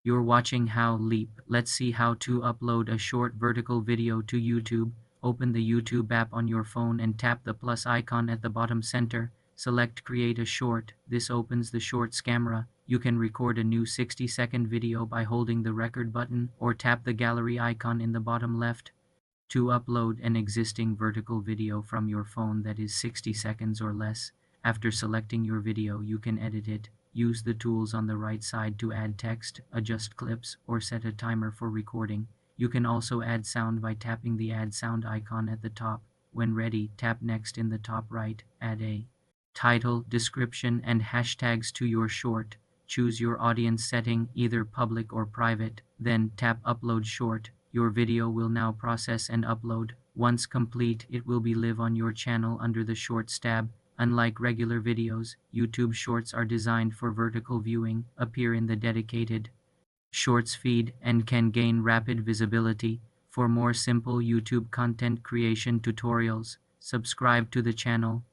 You're watching How Leap. Let's see how to upload a short vertical video to YouTube. Open the YouTube app on your phone and tap the plus icon at the bottom center. Select Create a Short. This opens the Shorts camera. You can record a new 60-second video by holding the record button or tap the gallery icon in the bottom left. To upload an existing vertical video from your phone that is 60 seconds or less, after selecting your video you can edit it. Use the tools on the right side to add text, adjust clips, or set a timer for recording. You can also add sound by tapping the Add Sound icon at the top. When ready, tap Next in the top right. Add a title, description, and hashtags to your short. Choose your audience setting, either public or private. Then tap Upload Short. Your video will now process and upload. Once complete, it will be live on your channel under the Shorts tab. Unlike regular videos, YouTube Shorts are designed for vertical viewing, appear in the dedicated Shorts feed, and can gain rapid visibility. For more simple YouTube content creation tutorials, subscribe to the channel.